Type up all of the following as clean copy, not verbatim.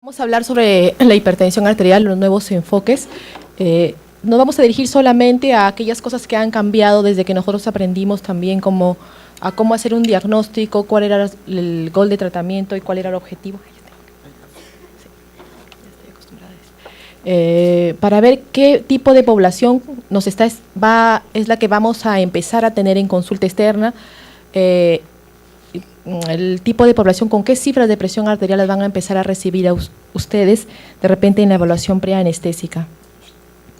Vamos a hablar sobre la hipertensión arterial, los nuevos enfoques. Nos vamos a dirigir solamente a aquellas cosas que han cambiado desde que nosotros aprendimos también cómo hacer un diagnóstico, cuál era el goal de tratamiento y cuál era el objetivo. Para ver qué tipo de población es la que vamos a empezar a tener en consulta externa, el tipo de población, con qué cifras de presión arterial las van a empezar a recibir a ustedes de repente en la evaluación preanestésica.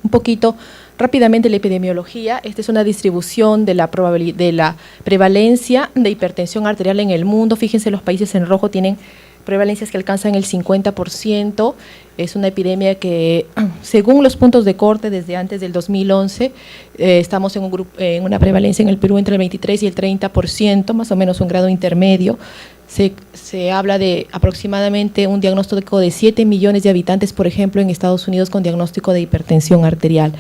Un poquito rápidamente la epidemiología. Esta es una distribución de la prevalencia de hipertensión arterial en el mundo. Fíjense, los países en rojo tienen prevalencias que alcanzan el 50%. Es una epidemia que, según los puntos de corte desde antes del 2011, estamos en una prevalencia en el Perú entre el 23 y el 30%, más o menos un grado intermedio. Se habla de aproximadamente un diagnóstico de 7 millones de habitantes, por ejemplo, en Estados Unidos con diagnóstico de hipertensión arterial.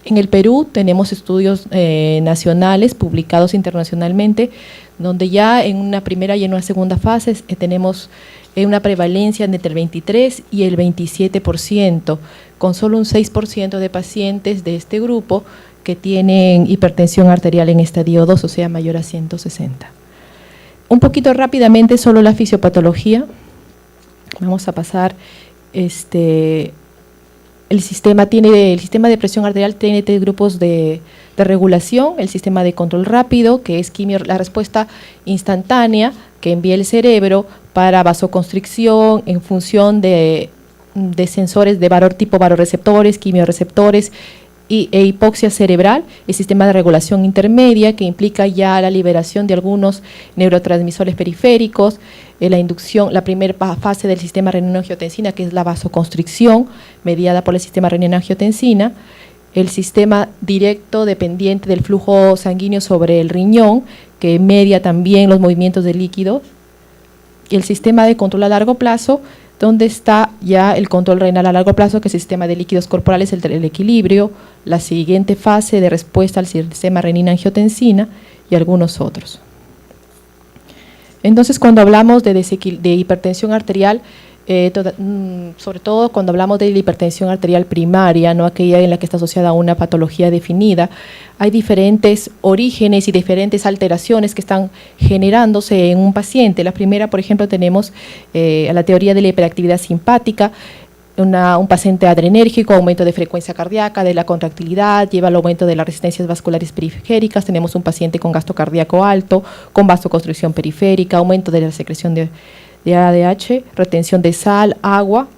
En el Perú tenemos estudios nacionales publicados internacionalmente, donde ya en una primera y en una segunda fase tenemos una prevalencia entre el 23 y el 27%, con solo un 6% de pacientes de este grupo que tienen hipertensión arterial en estadio 2, o sea, mayor a 160. Un poquito rápidamente solo la fisiopatología. Vamos a pasar. El sistema de presión arterial tiene 3 grupos de regulación: el sistema de control rápido, que es la respuesta instantánea que envía el cerebro para vasoconstricción en función de sensores de tipo vasoreceptores, quimioreceptores e hipoxia cerebral. El sistema de regulación intermedia, que implica ya la liberación de algunos neurotransmisores periféricos, la primera fase del sistema renina-angiotensina, que es la vasoconstricción mediada por el sistema renina-angiotensina, el sistema directo dependiente del flujo sanguíneo sobre el riñón, que media también los movimientos de líquido, y el sistema de control a largo plazo, donde está ya el control renal a largo plazo, que es el sistema de líquidos corporales, el equilibrio, la siguiente fase de respuesta al sistema renina-angiotensina y algunos otros. Entonces, cuando hablamos de hipertensión arterial, sobre todo cuando hablamos de la hipertensión arterial primaria, no aquella en la que está asociada a una patología definida, hay diferentes orígenes y diferentes alteraciones que están generándose en un paciente. La primera, por ejemplo, tenemos la teoría de la hiperactividad simpática, un paciente adrenérgico, aumento de frecuencia cardíaca, de la contractilidad, lleva al aumento de las resistencias vasculares periféricas. Tenemos un paciente con gasto cardíaco alto, con vasoconstricción periférica, aumento de la secreción de ADH, retención de sal, agua.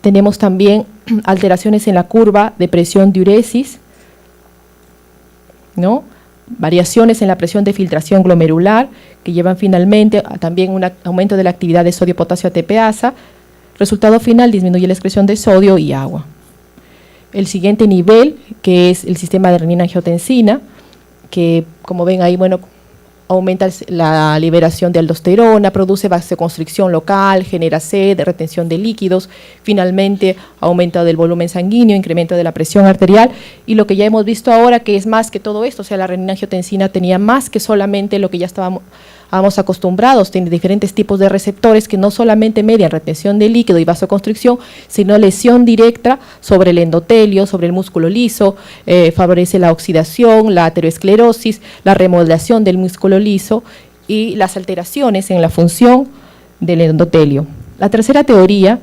Tenemos también alteraciones en la curva de presión diuresis, ¿no? Variaciones en la presión de filtración glomerular, que llevan finalmente también un aumento de la actividad de sodio-potasio ATPasa. Resultado final, disminuye la excreción de sodio y agua. El siguiente nivel, que es el sistema de renina-angiotensina, que como ven ahí, bueno, aumenta la liberación de aldosterona, produce vasoconstricción local, genera sed, retención de líquidos, finalmente aumento del volumen sanguíneo, incremento de la presión arterial, y lo que ya hemos visto ahora, que es más que todo esto, o sea, la renina-angiotensina tenía más que solamente lo que ya estábamos acostumbrados, tiene diferentes tipos de receptores que no solamente median retención de líquido y vasoconstricción, sino lesión directa sobre el endotelio, sobre el músculo liso, favorece la oxidación, la aterosclerosis, la remodelación del músculo liso y las alteraciones en la función del endotelio. La tercera teoría,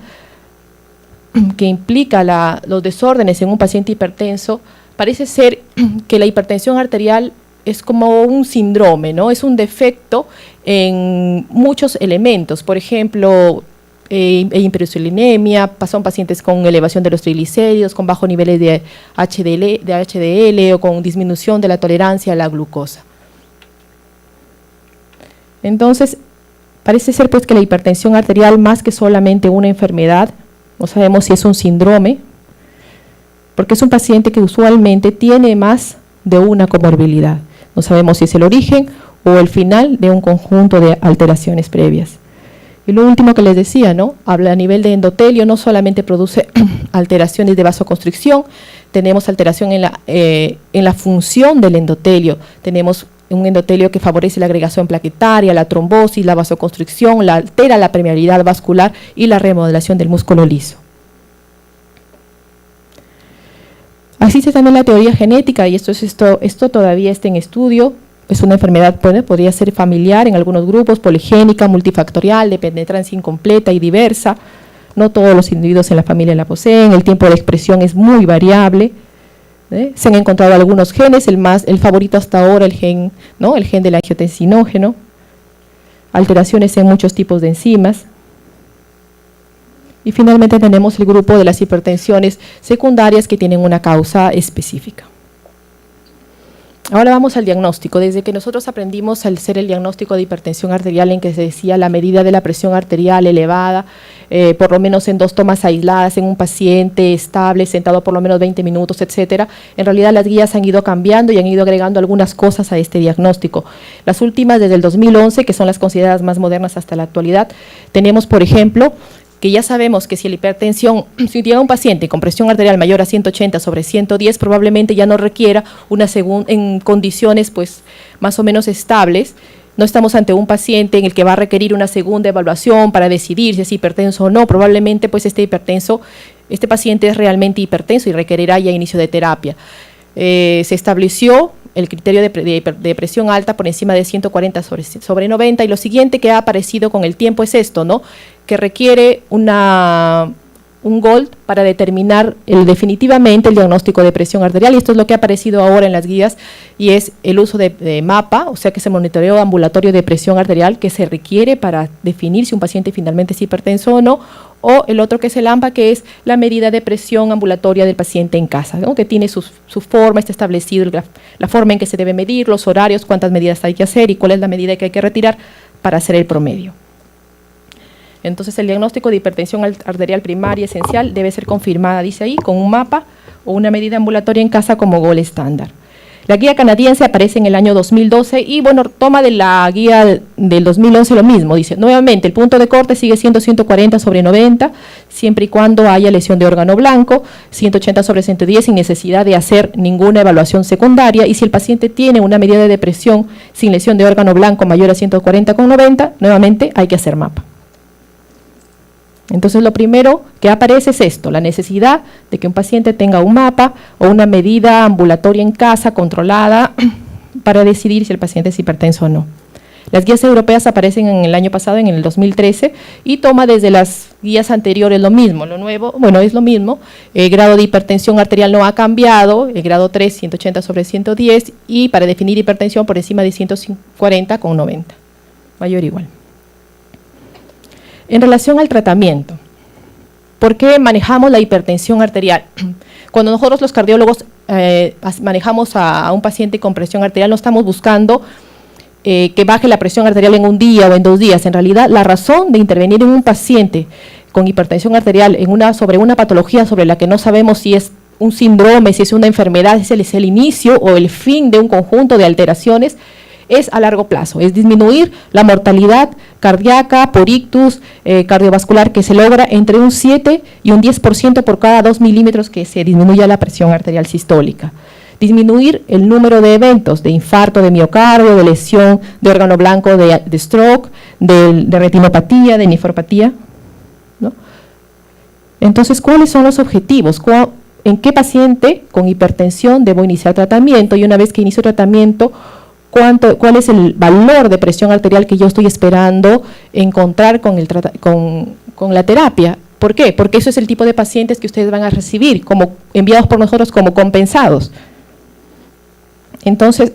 que implica los desórdenes en un paciente hipertenso, parece ser que la hipertensión arterial es como un síndrome, ¿no? Es un defecto en muchos elementos. Por ejemplo, hiperinsulinemia, son pacientes con elevación de los triglicéridos, con bajos niveles de HDL o con disminución de la tolerancia a la glucosa. Entonces, parece ser pues que la hipertensión arterial, más que solamente una enfermedad, no sabemos si es un síndrome, porque es un paciente que usualmente tiene más de una comorbilidad. No sabemos si es el origen o el final de un conjunto de alteraciones previas. Y lo último que les decía, ¿no? Habla a nivel de endotelio, no solamente produce alteraciones de vasoconstricción, tenemos alteración en la función del endotelio, tenemos un endotelio que favorece la agregación plaquetaria, la trombosis, la vasoconstricción, altera la permeabilidad vascular y la remodelación del músculo liso. Existe también la teoría genética, y esto todavía está en estudio. Es una enfermedad, podría ser familiar en algunos grupos, poligénica, multifactorial, de penetrancia incompleta y diversa. No todos los individuos en la familia la poseen, el tiempo de expresión es muy variable. Se han encontrado algunos genes, el favorito hasta ahora, el gen del angiotensinógeno, alteraciones en muchos tipos de enzimas. Y finalmente tenemos el grupo de las hipertensiones secundarias que tienen una causa específica. Ahora vamos al diagnóstico. Desde que nosotros aprendimos a hacer el diagnóstico de hipertensión arterial, en que se decía la medida de la presión arterial elevada, por lo menos en 2 tomas aisladas en un paciente estable, sentado por lo menos 20 minutos, etcétera, en realidad las guías han ido cambiando y han ido agregando algunas cosas a este diagnóstico. Las últimas desde el 2011, que son las consideradas más modernas hasta la actualidad, tenemos, por ejemplo, que ya sabemos que si la hipertensión, si llega un paciente con presión arterial mayor a 180/110, probablemente ya no requiera en condiciones pues más o menos estables. No estamos ante un paciente en el que va a requerir una segunda evaluación para decidir si es hipertenso o no. Probablemente pues este paciente es realmente hipertenso y requerirá ya inicio de terapia. Se estableció el criterio de presión alta por encima de 140/90, y lo siguiente que ha aparecido con el tiempo es esto, ¿no? Que requiere un GOLD para determinar definitivamente el diagnóstico de presión arterial, y esto es lo que ha aparecido ahora en las guías, y es el uso de MAPA, o sea que es el monitoreo ambulatorio de presión arterial que se requiere para definir si un paciente finalmente es hipertenso o no, o el otro que es el AMPA, que es la medida de presión ambulatoria del paciente en casa, ¿no? Que tiene su forma, está establecido la forma en que se debe medir, los horarios, cuántas medidas hay que hacer y cuál es la medida que hay que retirar para hacer el promedio. Entonces el diagnóstico de hipertensión arterial primaria esencial debe ser confirmada, dice ahí, con un MAPA o una medida ambulatoria en casa como GOL estándar. La guía canadiense aparece en el año 2012 y bueno, toma de la guía del 2011 lo mismo, dice, nuevamente el punto de corte sigue siendo 140/90, siempre y cuando haya lesión de órgano blanco, 180/110 sin necesidad de hacer ninguna evaluación secundaria, y si el paciente tiene una medida de depresión sin lesión de órgano blanco mayor a 140/90, nuevamente hay que hacer MAPA. Entonces lo primero que aparece es esto, la necesidad de que un paciente tenga un MAPA o una medida ambulatoria en casa controlada para decidir si el paciente es hipertenso o no. Las guías europeas aparecen en el año pasado, en el 2013, y toma desde las guías anteriores lo mismo, lo nuevo, bueno, es lo mismo, el grado de hipertensión arterial no ha cambiado, el grado 3, 180/110, y para definir hipertensión por encima de 140/90, mayor o igual. En relación al tratamiento, ¿por qué manejamos la hipertensión arterial? Cuando nosotros los cardiólogos manejamos a un paciente con presión arterial, no estamos buscando que baje la presión arterial en un día o en 2 días. En realidad, la razón de intervenir en un paciente con hipertensión arterial sobre una patología sobre la que no sabemos si es un síndrome, si es una enfermedad, es el inicio o el fin de un conjunto de alteraciones, es a largo plazo, es disminuir la mortalidad cardíaca por ictus cardiovascular, que se logra entre un 7 y un 10% por cada 2 milímetros que se disminuya la presión arterial sistólica. Disminuir el número de eventos de infarto de miocardio, de lesión de órgano blanco, de stroke, de retinopatía, de nefropatía, ¿no? Entonces, ¿cuáles son los objetivos? ¿En qué paciente con hipertensión debo iniciar tratamiento? Y una vez que inicio tratamiento, ¿cuál es el valor de presión arterial que yo estoy esperando encontrar con la terapia? ¿Por qué? Porque eso es el tipo de pacientes que ustedes van a recibir, como enviados por nosotros como compensados. Entonces,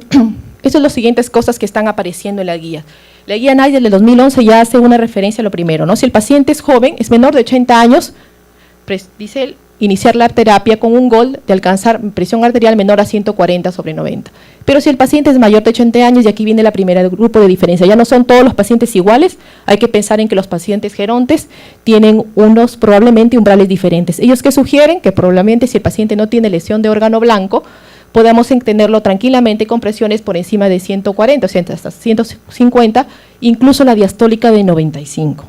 esas son las siguientes cosas que están apareciendo en la guía. La guía NICE del 2011 ya hace una referencia a lo primero, ¿no? Si el paciente es joven, es menor de 80 años, dice él, iniciar la terapia con un GOL de alcanzar presión arterial menor a 140/90. Pero si el paciente es mayor de 80 años, y aquí viene la primera grupo de diferencia, ya no son todos los pacientes iguales, hay que pensar en que los pacientes gerontes tienen probablemente umbrales diferentes. Ellos que sugieren que probablemente si el paciente no tiene lesión de órgano blanco, podamos tenerlo tranquilamente con presiones por encima de 140, o sea, hasta 150, incluso la diastólica de 95.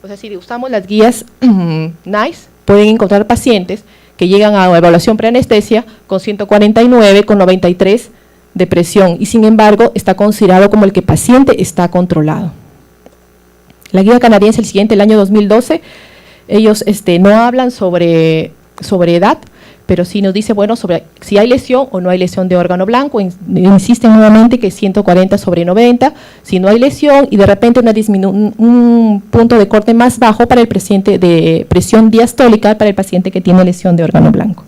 O sea, si usamos las guías NICE, pueden encontrar pacientes que llegan a evaluación preanestesia con 149, con 93 de presión y sin embargo está considerado como el que paciente está controlado. La guía canadiense, el siguiente, el año 2012, ellos no hablan sobre edad, pero sí nos dice, bueno, sobre si hay lesión o no hay lesión de órgano blanco. Insisten nuevamente que 140/90, si no hay lesión y de repente un punto de corte más bajo para el paciente de presión diastólica para el paciente que tiene lesión de órgano blanco.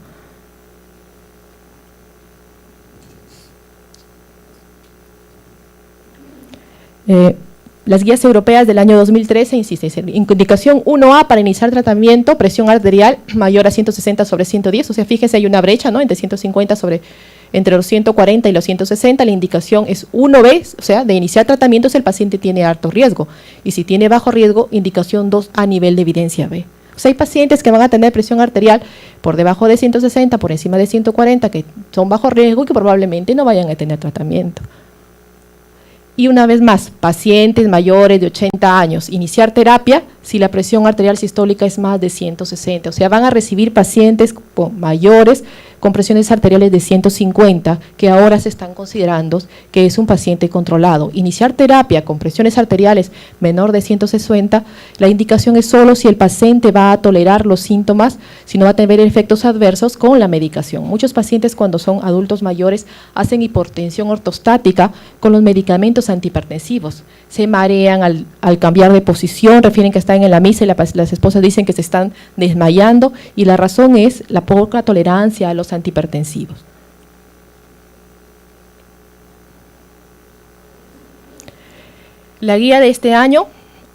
Las guías europeas del año 2013 insisten, indicación 1A para iniciar tratamiento, presión arterial mayor a 160/110, o sea, fíjense, hay una brecha, ¿no?, entre los 140 y los 160, la indicación es 1B, o sea, de iniciar tratamiento si el paciente tiene alto riesgo, y si tiene bajo riesgo, indicación 2A nivel de evidencia B. O sea, hay pacientes que van a tener presión arterial por debajo de 160, por encima de 140, que son bajo riesgo y que probablemente no vayan a tener tratamiento. Y una vez más, pacientes mayores de 80 años, iniciar terapia si la presión arterial sistólica es más de 160. O sea, van a recibir pacientes mayores con presiones arteriales de 150, que ahora se están considerando que es un paciente controlado. Iniciar terapia con presiones arteriales menor de 160, la indicación es solo si el paciente va a tolerar los síntomas, si no va a tener efectos adversos con la medicación. Muchos pacientes cuando son adultos mayores hacen hipertensión ortostática con los medicamentos antihipertensivos. Se marean al cambiar de posición, refieren que están en la misa y las esposas dicen que se están desmayando y la razón es la poca tolerancia a los antihipertensivos. La guía de este año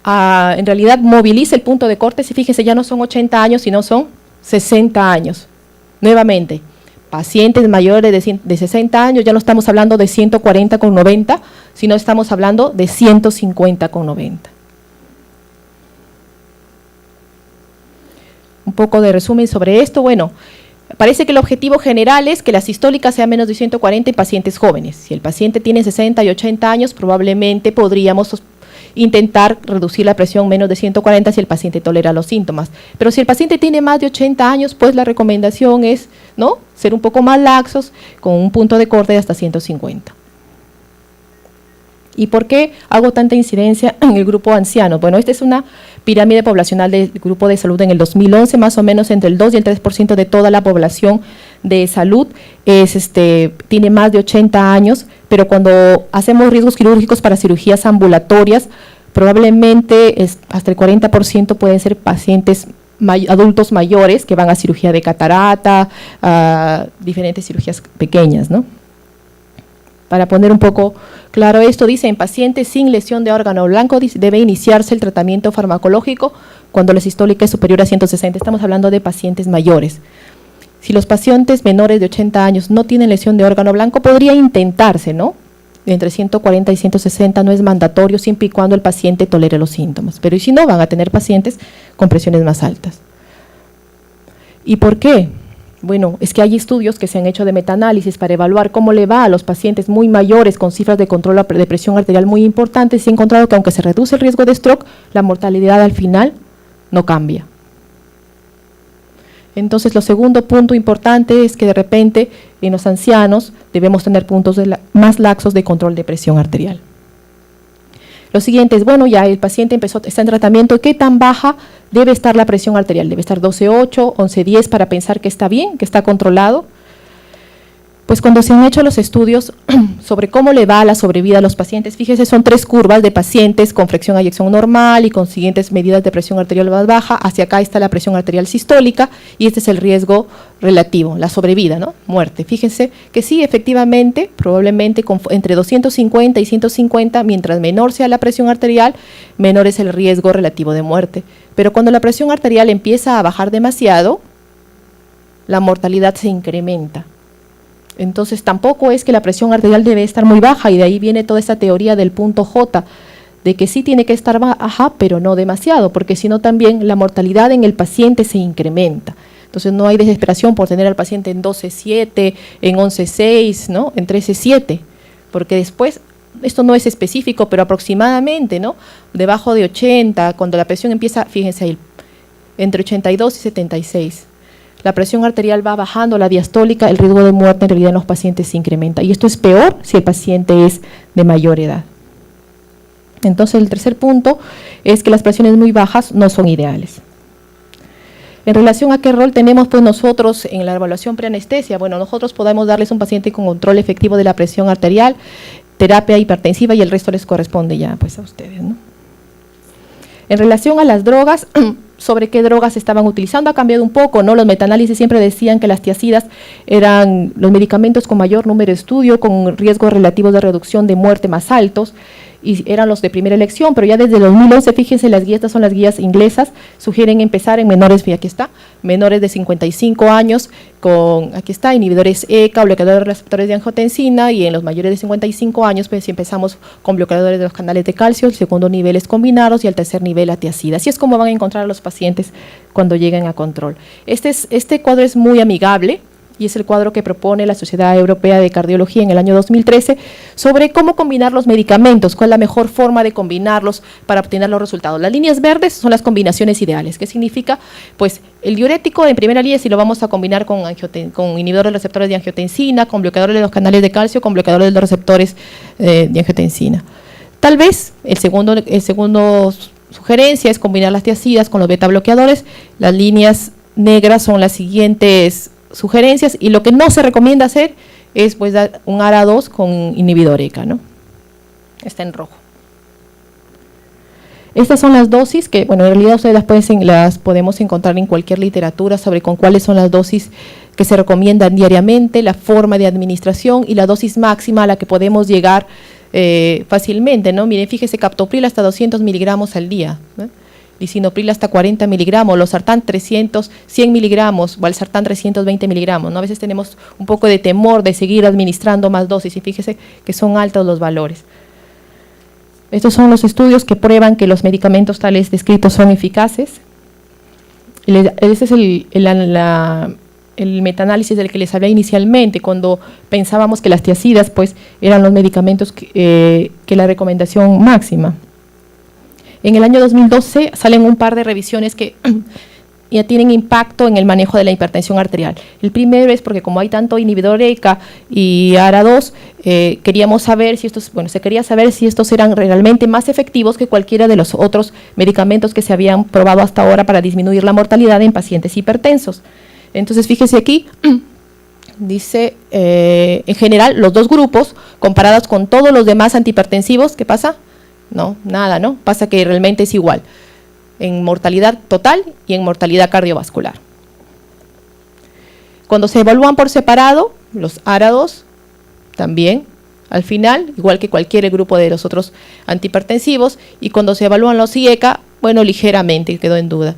en realidad moviliza el punto de corte, si fíjense, ya no son 80 años, sino son 60 años. Nuevamente, pacientes mayores de 60 años, ya no estamos hablando de 140/90, sino estamos hablando de 150/90. Un poco de resumen sobre esto. Bueno, parece que el objetivo general es que la sistólica sea menos de 140 en pacientes jóvenes. Si el paciente tiene 60 y 80 años, probablemente podríamos intentar reducir la presión menos de 140 si el paciente tolera los síntomas. Pero si el paciente tiene más de 80 años, pues la recomendación es, ¿no?, ser un poco más laxos con un punto de corte de hasta 150. ¿Y por qué hago tanta incidencia en el grupo anciano? Bueno, esta es una pirámide poblacional del grupo de salud en el 2011, más o menos entre el 2 y el 3% de toda la población de salud tiene más de 80 años, pero cuando hacemos riesgos quirúrgicos para cirugías ambulatorias, probablemente hasta el 40% pueden ser pacientes adultos mayores que van a cirugía de catarata, a diferentes cirugías pequeñas, ¿no? Para poner un poco claro esto, dice, en pacientes sin lesión de órgano blanco debe iniciarse el tratamiento farmacológico cuando la sistólica es superior a 160. Estamos hablando de pacientes mayores. Si los pacientes menores de 80 años no tienen lesión de órgano blanco, podría intentarse, ¿no? Entre 140 y 160 no es mandatorio, siempre y cuando el paciente tolere los síntomas. Pero y si no, van a tener pacientes con presiones más altas. ¿Y por qué? Bueno, es que hay estudios que se han hecho de metaanálisis para evaluar cómo le va a los pacientes muy mayores con cifras de control de presión arterial muy importantes y se ha encontrado que aunque se reduce el riesgo de stroke, la mortalidad al final no cambia. Entonces, lo segundo punto importante es que de repente en los ancianos debemos tener puntos más laxos de control de presión arterial. Lo siguiente es, bueno, ya el paciente está en tratamiento, ¿qué tan baja debe estar la presión arterial? Debe estar 12,8, 11,10 para pensar que está bien, que está controlado. Pues cuando se han hecho los estudios sobre cómo le va la sobrevida a los pacientes, fíjese, son 3 curvas de pacientes con fracción a eyección normal y con siguientes medidas de presión arterial más baja. Hacia acá está la presión arterial sistólica y este es el riesgo relativo, la sobrevida, ¿no? Muerte. Fíjense que sí, efectivamente, probablemente entre 250 y 150, mientras menor sea la presión arterial, menor es el riesgo relativo de muerte. Pero cuando la presión arterial empieza a bajar demasiado, la mortalidad se incrementa. Entonces tampoco es que la presión arterial debe estar muy baja y de ahí viene toda esta teoría del punto J, de que sí tiene que estar baja, pero no demasiado, porque si no también la mortalidad en el paciente se incrementa. Entonces no hay desesperación por tener al paciente en 12,7, en 11,6, ¿no?, en 13,7, porque después, esto no es específico, pero aproximadamente, ¿no?, debajo de 80, cuando la presión empieza, fíjense ahí, entre 82 y 76. la presión arterial va bajando, la diastólica, el riesgo de muerte en realidad en los pacientes se incrementa. Y esto es peor si el paciente es de mayor edad. Entonces, el tercer punto es que las presiones muy bajas no son ideales. En relación a qué rol tenemos pues nosotros en la evaluación preanestesia, bueno, nosotros podemos darles a un paciente con control efectivo de la presión arterial, terapia hipertensiva y el resto les corresponde ya pues a ustedes, ¿no? En relación a las drogas, sobre qué drogas estaban utilizando ha cambiado un poco, ¿no? Los metaanálisis siempre decían que las tiazidas eran los medicamentos con mayor número de estudio, con riesgos relativos de reducción de muerte más altos, y eran los de primera elección, pero ya desde el 2011, fíjense, las guías, estas son las guías inglesas, sugieren empezar en menores, y aquí está, menores de 55 años, con, aquí está, inhibidores ECA, bloqueadores de receptores de angiotensina, y en los mayores de 55 años, pues si empezamos con bloqueadores de los canales de calcio, el segundo nivel es combinados, y el tercer nivel la tiazida. Así es como van a encontrar a los pacientes cuando lleguen a control. Este cuadro es muy amigable, y es el cuadro que propone la Sociedad Europea de Cardiología en el año 2013, sobre cómo combinar los medicamentos, cuál es la mejor forma de combinarlos para obtener los resultados. Las líneas verdes son las combinaciones ideales. ¿Qué significa? Pues el diurético en primera línea si lo vamos a combinar con inhibidores de receptores de angiotensina, con bloqueadores de los canales de calcio, con bloqueadores de los receptores de angiotensina. Tal vez el segundo sugerencia es combinar las tiazidas con los beta bloqueadores. Las líneas negras son las siguientes sugerencias, y lo que no se recomienda hacer es pues dar un ARA2 con inhibidor ECA, ¿no? Está en rojo. Estas son las dosis que, bueno, en realidad ustedes las podemos encontrar en cualquier literatura sobre con cuáles son las dosis que se recomiendan diariamente, la forma de administración y la dosis máxima a la que podemos llegar fácilmente, ¿no? Miren, fíjese, captopril hasta 200 miligramos al día, ¿no? Lisinopril hasta 40 miligramos, losartán 100 miligramos, valsartán 320 miligramos, ¿no? A veces tenemos un poco de temor de seguir administrando más dosis, y fíjese que son altos los valores. Estos son los estudios que prueban que los medicamentos tales descritos son eficaces. Ese es el metaanálisis del que les hablé inicialmente, cuando pensábamos que las tiazidas pues, eran los medicamentos que la recomendación máxima. En el año 2012 salen un par de revisiones que ya tienen impacto en el manejo de la hipertensión arterial. El primero es porque como hay tanto inhibidor ECA y ARA2, queríamos saber si estos, se quería saber si estos eran realmente más efectivos que cualquiera de los otros medicamentos que se habían probado hasta ahora para disminuir la mortalidad en pacientes hipertensos. Entonces, fíjese aquí, dice, en general, los dos grupos, comparados con todos los demás antihipertensivos, ¿qué pasa? No, nada, ¿no? Pasa que realmente es igual en mortalidad total y en mortalidad cardiovascular. Cuando se evalúan por separado, los ARA2 también, al final, igual que cualquier grupo de los otros antihipertensivos, y cuando se evalúan los IECA, bueno, ligeramente quedó en duda.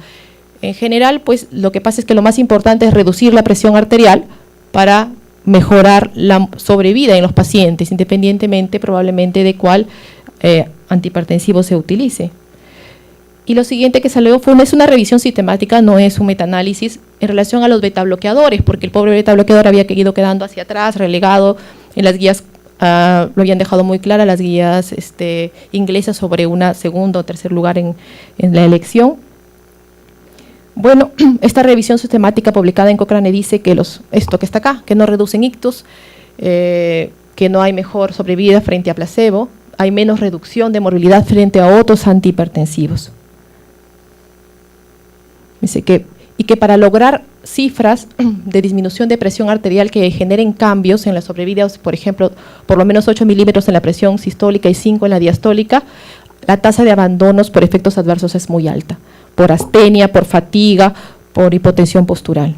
En general, pues lo que pasa es que lo más importante es reducir la presión arterial para mejorar la sobrevida en los pacientes, independientemente probablemente de cuál antihipertensivo se utilice. Y lo siguiente que salió es una revisión sistemática, no es un metaanálisis en relación a los beta bloqueadores, porque el pobre beta bloqueador había ido quedando hacia atrás, relegado en las guías, lo habían dejado muy clara las guías inglesas sobre un segundo o tercer lugar en la elección. Bueno, esta revisión sistemática publicada en Cochrane dice que esto que está acá, que no reducen ictus, que no hay mejor sobrevida frente a placebo, hay menos reducción de morbilidad frente a otros antihipertensivos. Dice que para lograr cifras de disminución de presión arterial que generen cambios en la sobrevida, por ejemplo, por lo menos 8 milímetros en la presión sistólica y 5 en la diastólica, la tasa de abandonos por efectos adversos es muy alta, por astenia, por fatiga, por hipotensión postural.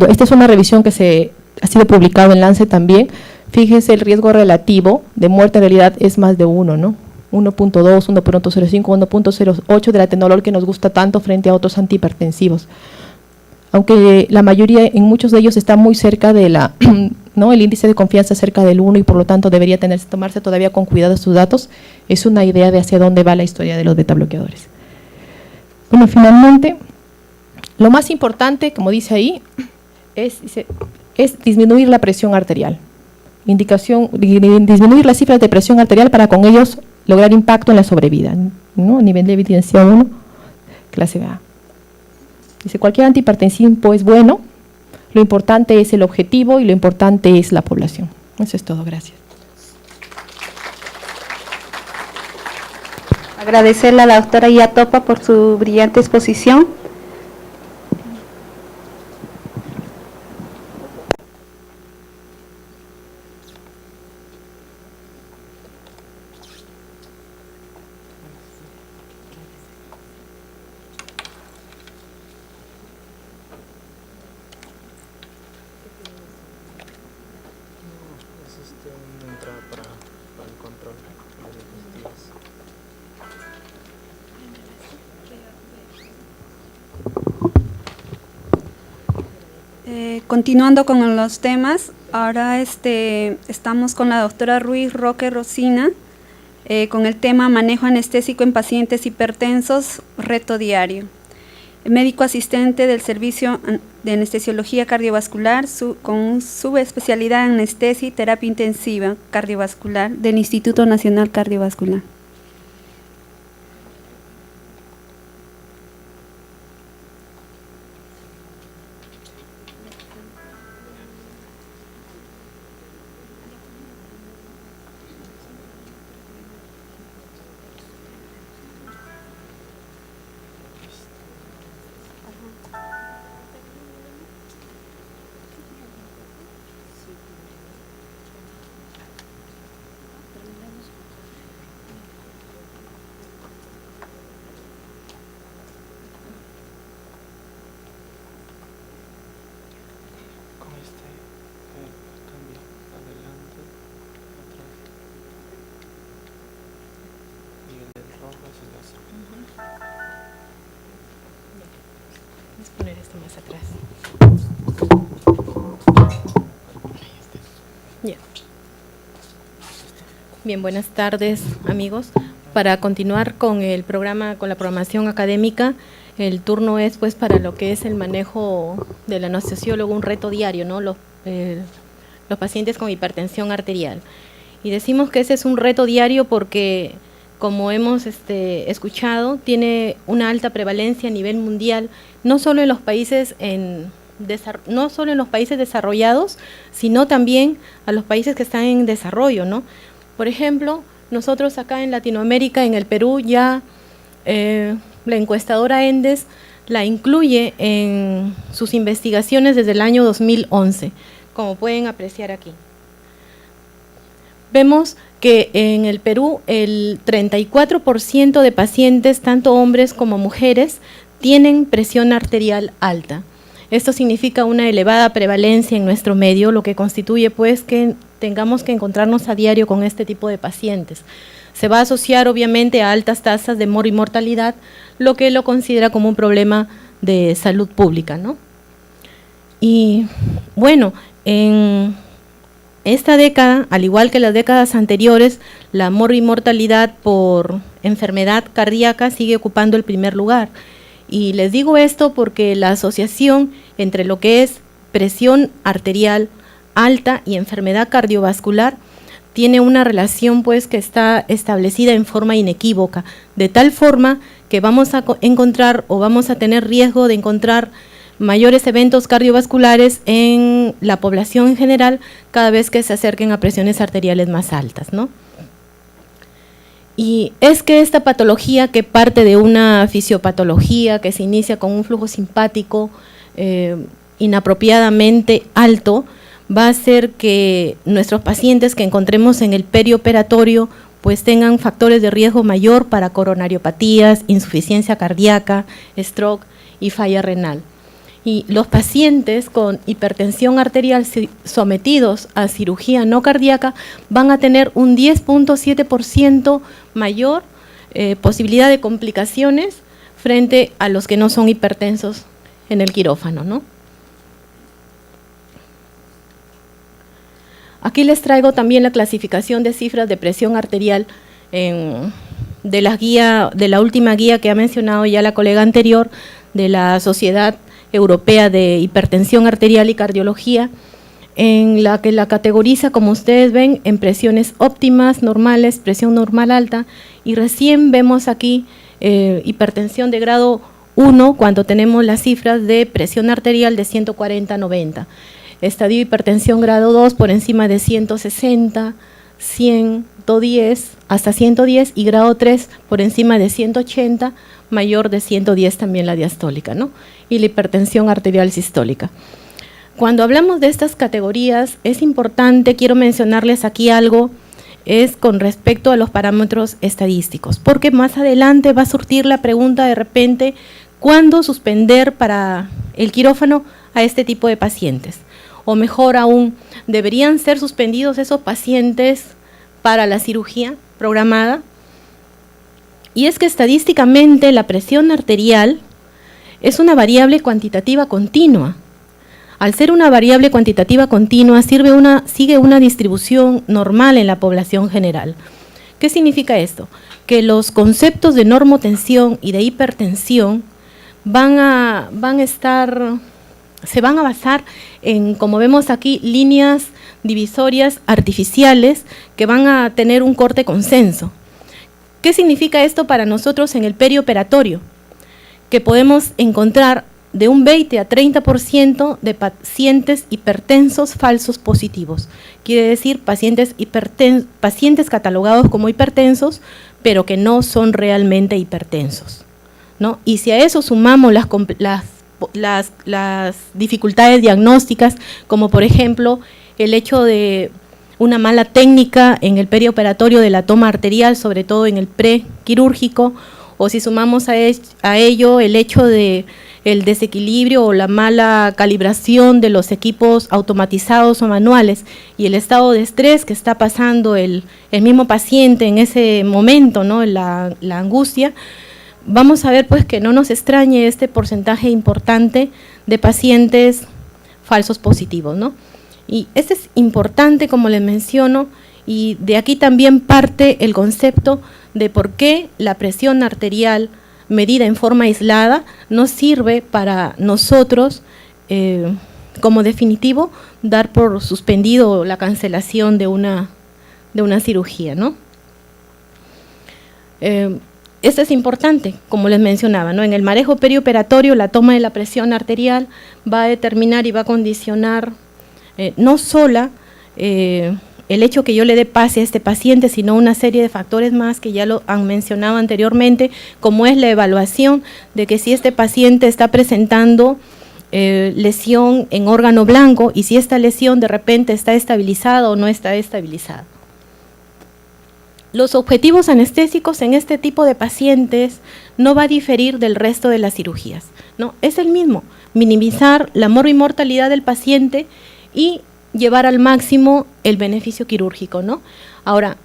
Esta es una revisión que ha sido publicada en Lancet también. Fíjense, el riesgo relativo de muerte en realidad es más de 1, ¿no? 1.2, 1.05, 1.08 del atenolol que nos gusta tanto frente a otros antihipertensivos. Aunque la mayoría, en muchos de ellos está muy cerca de ¿no? El índice de confianza cerca del 1 y por lo tanto debería tomarse todavía con cuidado sus datos, es una idea de hacia dónde va la historia de los beta bloqueadores. Bueno, finalmente, lo más importante, como dice ahí, es disminuir la presión arterial. Disminuir las cifras de presión arterial para con ellos lograr impacto en la sobrevida, ¿no? Nivel de evidencia 1, clase A. Dice, cualquier antihipertensivo es bueno, lo importante es el objetivo y lo importante es la población. Eso es todo, gracias. Agradecerle a la doctora Iatopa por su brillante exposición. Continuando con los temas, ahora estamos con la doctora Ruiz Roque Rosina, con el tema manejo anestésico en pacientes hipertensos, reto diario. Médico asistente del servicio de anestesiología cardiovascular con subespecialidad en anestesia y terapia intensiva cardiovascular del Instituto Nacional Cardiovascular. Vamos a poner esto más atrás. Bien, buenas tardes, amigos. Para continuar con el programa, con la programación académica, el turno es pues para lo que es el manejo del anestesiólogo, un reto diario, ¿no? Los pacientes con hipertensión arterial. Y decimos que ese es un reto diario porque, como hemos escuchado, tiene una alta prevalencia a nivel mundial, no solo en los países desarrollados, sino también a los países que están en desarrollo, ¿no? Por ejemplo, nosotros acá en Latinoamérica, en el Perú, ya la encuestadora ENDES la incluye en sus investigaciones desde el año 2011, como pueden apreciar aquí. Vemos que en el Perú el 34% de pacientes, tanto hombres como mujeres, tienen presión arterial alta. Esto significa una elevada prevalencia en nuestro medio, lo que constituye pues que tengamos que encontrarnos a diario con este tipo de pacientes. Se va a asociar obviamente a altas tasas de mortalidad, lo que lo considera como un problema de salud pública, ¿no? Y bueno, en esta década, al igual que las décadas anteriores, la mortalidad por enfermedad cardíaca sigue ocupando el primer lugar. Y les digo esto porque la asociación entre lo que es presión arterial alta y enfermedad cardiovascular tiene una relación pues que está establecida en forma inequívoca, de tal forma que vamos a encontrar o vamos a tener riesgo de encontrar mayores eventos cardiovasculares en la población en general cada vez que se acerquen a presiones arteriales más altas, ¿no? Y es que esta patología, que parte de una fisiopatología que se inicia con un flujo simpático inapropiadamente alto, va a hacer que nuestros pacientes que encontremos en el perioperatorio pues tengan factores de riesgo mayor para coronariopatías, insuficiencia cardíaca, stroke y falla renal. Y los pacientes con hipertensión arterial sometidos a cirugía no cardíaca van a tener un 10.7% mayor posibilidad de complicaciones frente a los que no son hipertensos en el quirófano, ¿no? Aquí les traigo también la clasificación de cifras de presión arterial de la última guía que ha mencionado ya la colega anterior, de la Sociedad Europea de Hipertensión Arterial y Cardiología, en la que la categoriza, como ustedes ven, en presiones óptimas, normales, presión normal alta, y recién vemos aquí hipertensión de grado 1 cuando tenemos las cifras de presión arterial de 140/90, estadio de hipertensión grado 2 por encima de 160, 110, hasta 110, y grado 3 por encima de 180, mayor de 110 también la diastólica, ¿no? Y la hipertensión arterial sistólica. Cuando hablamos de estas categorías, es importante, quiero mencionarles aquí algo, es con respecto a los parámetros estadísticos, porque más adelante va a surgir la pregunta de repente, ¿cuándo suspender para el quirófano a este tipo de pacientes? O mejor aún, ¿deberían ser suspendidos esos pacientes para la cirugía programada? Y es que estadísticamente la presión arterial es una variable cuantitativa continua. Al ser una variable cuantitativa continua, sigue una distribución normal en la población general. ¿Qué significa esto? Que los conceptos de normotensión y de hipertensión se van a basar en, como vemos aquí, líneas divisorias artificiales que van a tener un corte consenso. ¿Qué significa esto para nosotros en el perioperatorio? Que podemos encontrar de un 20 a 30% de pacientes hipertensos falsos positivos. Quiere decir pacientes catalogados como hipertensos, pero que no son realmente hipertensos, ¿no? Y si a eso sumamos las dificultades diagnósticas, como por ejemplo el hecho de una mala técnica en el perioperatorio de la toma arterial, sobre todo en el prequirúrgico, o si sumamos a ello el hecho de el desequilibrio o la mala calibración de los equipos automatizados o manuales y el estado de estrés que está pasando el mismo paciente en ese momento, ¿no? La angustia, vamos a ver pues que no nos extrañe este porcentaje importante de pacientes falsos positivos, ¿no? Y este es importante, como les menciono, y de aquí también parte el concepto de por qué la presión arterial medida en forma aislada no sirve para nosotros como definitivo dar por suspendido la cancelación de una cirugía, ¿no? Esto es importante, como les mencionaba, ¿no? En el manejo perioperatorio, la toma de la presión arterial va a determinar y va a condicionar no sola el hecho que yo le dé pase a este paciente, sino una serie de factores más que ya lo han mencionado anteriormente, como es la evaluación de que si este paciente está presentando lesión en órgano blanco y si esta lesión de repente está estabilizada o no está estabilizada. Los objetivos anestésicos en este tipo de pacientes no va a diferir del resto de las cirugías, ¿no? Es el mismo, minimizar la morbimortalidad del paciente y llevar al máximo el beneficio quirúrgico, ¿no? Ahora,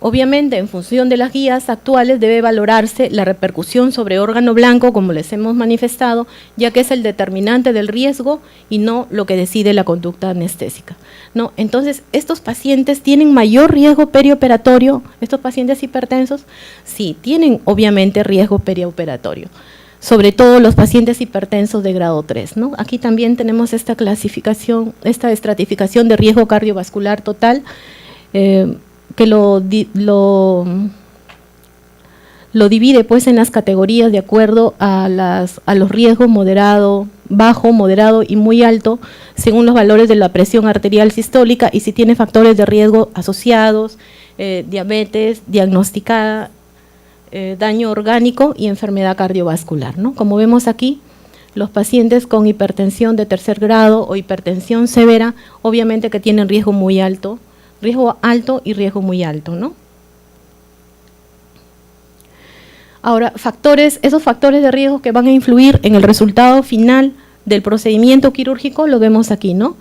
obviamente, en función de las guías actuales debe valorarse la repercusión sobre órgano blanco, como les hemos manifestado, ya que es el determinante del riesgo y no lo que decide la conducta anestésica, ¿no? Entonces, ¿estos pacientes tienen mayor riesgo perioperatorio? ¿Estos pacientes hipertensos? Sí, tienen obviamente riesgo perioperatorio, sobre todo los pacientes hipertensos de grado 3, ¿no? Aquí también tenemos esta clasificación, esta estratificación de riesgo cardiovascular total, que lo divide pues en las categorías de acuerdo a los riesgos moderado, bajo, moderado y muy alto, según los valores de la presión arterial sistólica y si tiene factores de riesgo asociados, diabetes diagnosticada, daño orgánico y enfermedad cardiovascular, ¿no? Como vemos aquí, los pacientes con hipertensión de tercer grado o hipertensión severa, obviamente que tienen riesgo muy alto, riesgo alto y riesgo muy alto, ¿no? Ahora, esos factores de riesgo que van a influir en el resultado final del procedimiento quirúrgico, lo vemos aquí, ¿no?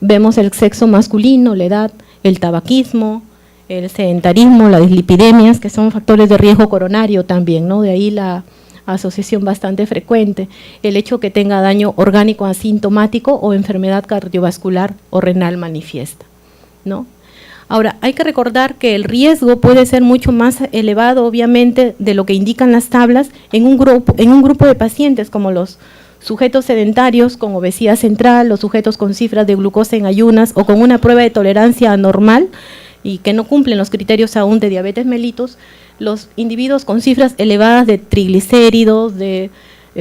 Vemos el sexo masculino, la edad, el tabaquismo, el sedentarismo, las dislipidemias, que son factores de riesgo coronario también, ¿no? De ahí la asociación bastante frecuente, el hecho que tenga daño orgánico asintomático o enfermedad cardiovascular o renal manifiesta, ¿no? Ahora, hay que recordar que el riesgo puede ser mucho más elevado, obviamente, de lo que indican las tablas en un grupo de pacientes, como los sujetos sedentarios con obesidad central, los sujetos con cifras de glucosa en ayunas o con una prueba de tolerancia anormal, y que no cumplen los criterios aún de diabetes mellitus, los individuos con cifras elevadas de triglicéridos, de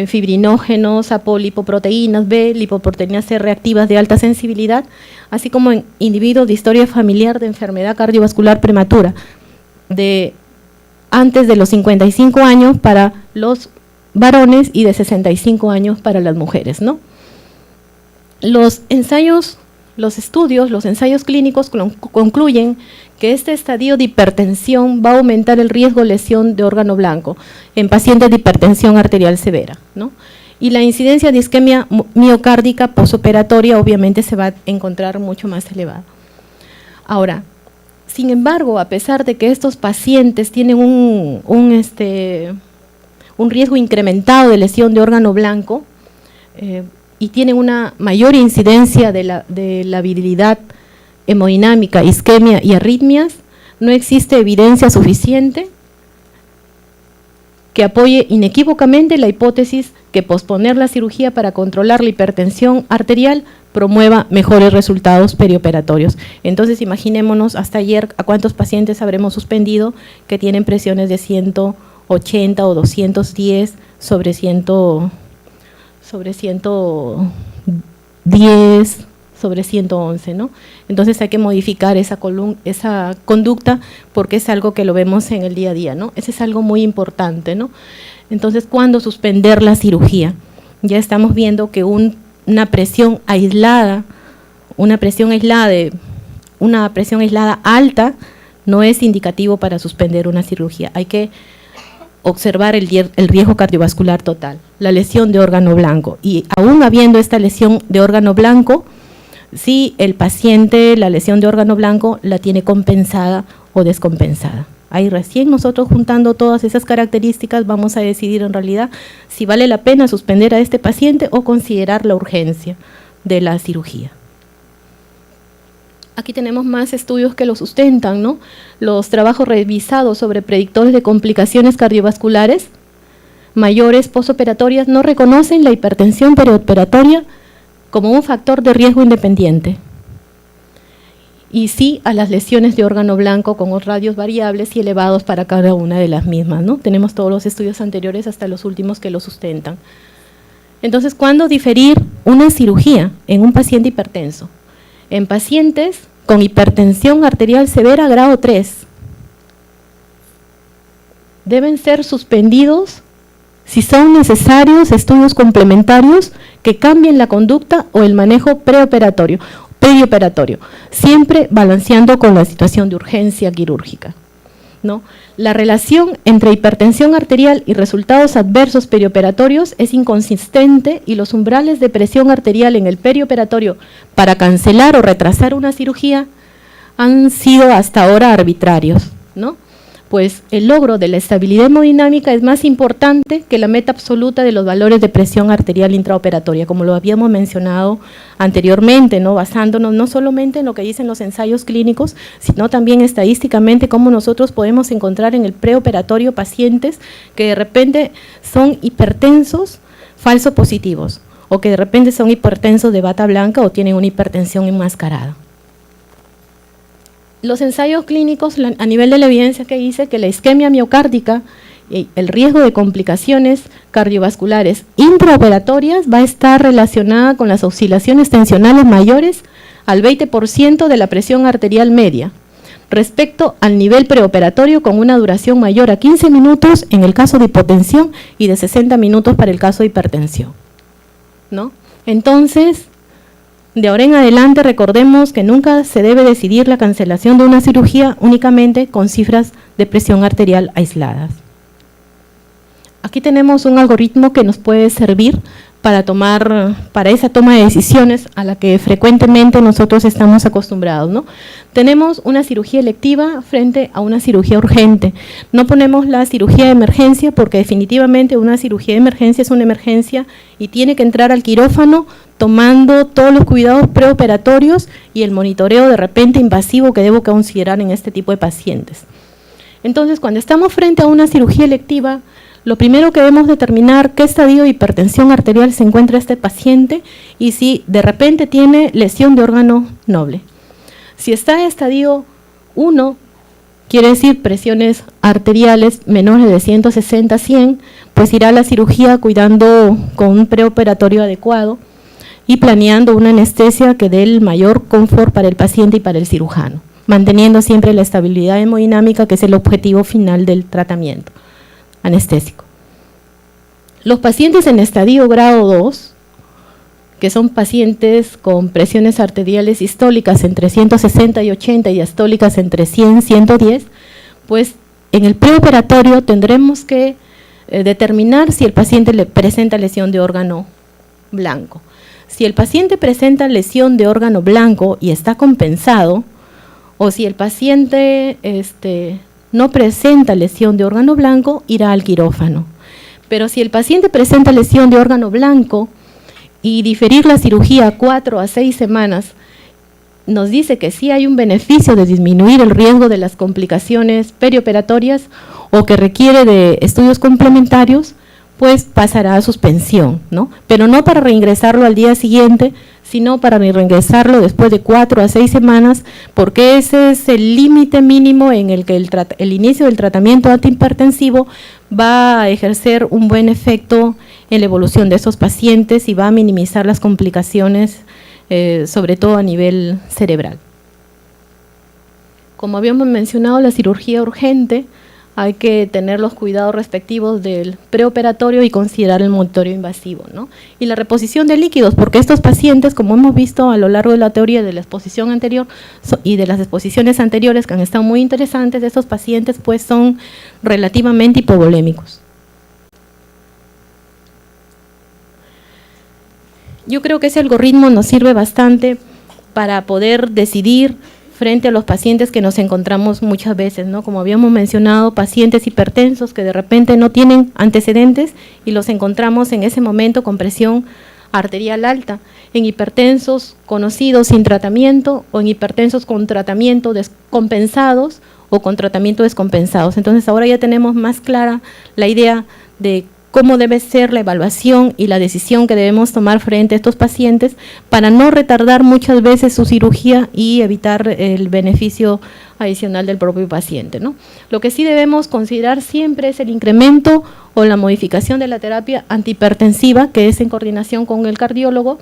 fibrinógenos, apolipoproteínas B, lipoproteínas C reactivas de alta sensibilidad, así como en individuos de historia familiar de enfermedad cardiovascular prematura, de antes de los 55 años para los varones y de 65 años para las mujeres, ¿no? Los ensayos clínicos concluyen que este estadio de hipertensión va a aumentar el riesgo de lesión de órgano blanco en pacientes de hipertensión arterial severa, ¿no? Y la incidencia de isquemia miocárdica posoperatoria obviamente se va a encontrar mucho más elevada. Ahora, sin embargo, a pesar de que estos pacientes tienen un riesgo incrementado de lesión de órgano blanco y tienen una mayor incidencia de la virilidad hemodinámica, isquemia y arritmias, no existe evidencia suficiente que apoye inequívocamente la hipótesis que posponer la cirugía para controlar la hipertensión arterial promueva mejores resultados perioperatorios. Entonces, imaginémonos hasta ayer a cuántos pacientes habremos suspendido que tienen presiones de 180 o 210 sobre 110 sobre 111, ¿no? Entonces hay que modificar esa conducta porque es algo que lo vemos en el día a día, ¿no? Ese es algo muy importante, ¿no? Entonces, ¿cuándo suspender la cirugía? Ya estamos viendo que una presión aislada alta no es indicativo para suspender una cirugía. Hay que observar el riesgo cardiovascular total, la lesión de órgano blanco. Y aún habiendo esta lesión de órgano blanco, si el paciente la lesión de órgano blanco la tiene compensada o descompensada. Ahí recién nosotros juntando todas esas características vamos a decidir en realidad si vale la pena suspender a este paciente o considerar la urgencia de la cirugía. Aquí tenemos más estudios que lo sustentan, ¿no? Los trabajos revisados sobre predictores de complicaciones cardiovasculares mayores posoperatorias no reconocen la hipertensión perioperatoria como un factor de riesgo independiente, y sí a las lesiones de órgano blanco con radios variables y elevados para cada una de las mismas, ¿no? Tenemos todos los estudios anteriores hasta los últimos que lo sustentan. Entonces, ¿cuándo diferir una cirugía en un paciente hipertenso? En pacientes con hipertensión arterial severa grado 3, deben ser suspendidos si son necesarios estudios complementarios que cambien la conducta o el manejo perioperatorio, siempre balanceando con la situación de urgencia quirúrgica, ¿no? La relación entre hipertensión arterial y resultados adversos perioperatorios es inconsistente y los umbrales de presión arterial en el perioperatorio para cancelar o retrasar una cirugía han sido hasta ahora arbitrarios, ¿no? Pues el logro de la estabilidad hemodinámica es más importante que la meta absoluta de los valores de presión arterial intraoperatoria, como lo habíamos mencionado anteriormente, ¿no? Basándonos no solamente en lo que dicen los ensayos clínicos, sino también estadísticamente cómo nosotros podemos encontrar en el preoperatorio pacientes que de repente son hipertensos falso positivos, o que de repente son hipertensos de bata blanca o tienen una hipertensión enmascarada. Los ensayos clínicos, a nivel de la evidencia que dice que la isquemia miocárdica y el riesgo de complicaciones cardiovasculares intraoperatorias va a estar relacionada con las oscilaciones tensionales mayores al 20% de la presión arterial media, respecto al nivel preoperatorio con una duración mayor a 15 minutos en el caso de hipotensión y de 60 minutos para el caso de hipertensión, ¿no? Entonces, de ahora en adelante recordemos que nunca se debe decidir la cancelación de una cirugía únicamente con cifras de presión arterial aisladas. Aquí tenemos un algoritmo que nos puede servir para esa toma de decisiones a la que frecuentemente nosotros estamos acostumbrados, ¿no? Tenemos una cirugía electiva frente a una cirugía urgente. No ponemos la cirugía de emergencia porque definitivamente una cirugía de emergencia es una emergencia y tiene que entrar al quirófano tomando todos los cuidados preoperatorios y el monitoreo de repente invasivo que debo considerar en este tipo de pacientes. Entonces, cuando estamos frente a una cirugía electiva, lo primero que debemos determinar qué estadio de hipertensión arterial se encuentra este paciente y si de repente tiene lesión de órgano noble. Si está en estadio 1 quiere decir presiones arteriales menores de 160 a 100, pues irá a la cirugía cuidando con un preoperatorio adecuado y planeando una anestesia que dé el mayor confort para el paciente y para el cirujano, manteniendo siempre la estabilidad hemodinámica, que es el objetivo final del tratamiento anestésico. Los pacientes en estadio grado 2, que son pacientes con presiones arteriales sistólicas entre 160 y 80 y diastólicas entre 100 y 110, pues en el preoperatorio tendremos que determinar si el paciente le presenta lesión de órgano blanco. Si el paciente presenta lesión de órgano blanco y está compensado, o si el paciente no presenta lesión de órgano blanco, irá al quirófano. Pero si el paciente presenta lesión de órgano blanco y diferir la cirugía 4 a 6 semanas, nos dice que sí hay un beneficio de disminuir el riesgo de las complicaciones perioperatorias o que requiere de estudios complementarios, pues pasará a suspensión, ¿no? Pero no para reingresarlo al día siguiente, sino para reingresarlo después de 4 a 6 semanas, porque ese es el límite mínimo en el que el inicio del tratamiento antihipertensivo va a ejercer un buen efecto en la evolución de esos pacientes y va a minimizar las complicaciones, sobre todo a nivel cerebral. Como habíamos mencionado, la cirugía urgente, hay que tener los cuidados respectivos del preoperatorio y considerar el monitoreo invasivo, ¿no? Y la reposición de líquidos, porque estos pacientes, como hemos visto a lo largo de la teoría de la exposición anterior y de las exposiciones anteriores que han estado muy interesantes, estos pacientes pues son relativamente hipovolémicos. Yo creo que ese algoritmo nos sirve bastante para poder decidir frente a los pacientes que nos encontramos muchas veces, ¿no? Como habíamos mencionado, pacientes hipertensos que de repente no tienen antecedentes y los encontramos en ese momento con presión arterial alta, en hipertensos conocidos sin tratamiento o en hipertensos con tratamiento descompensados o con tratamiento descompensados. Entonces ahora ya tenemos más clara la idea de cómo debe ser la evaluación y la decisión que debemos tomar frente a estos pacientes para no retardar muchas veces su cirugía y evitar el beneficio adicional del propio paciente, ¿no? Lo que sí debemos considerar siempre es el incremento o la modificación de la terapia antihipertensiva, que es en coordinación con el cardiólogo,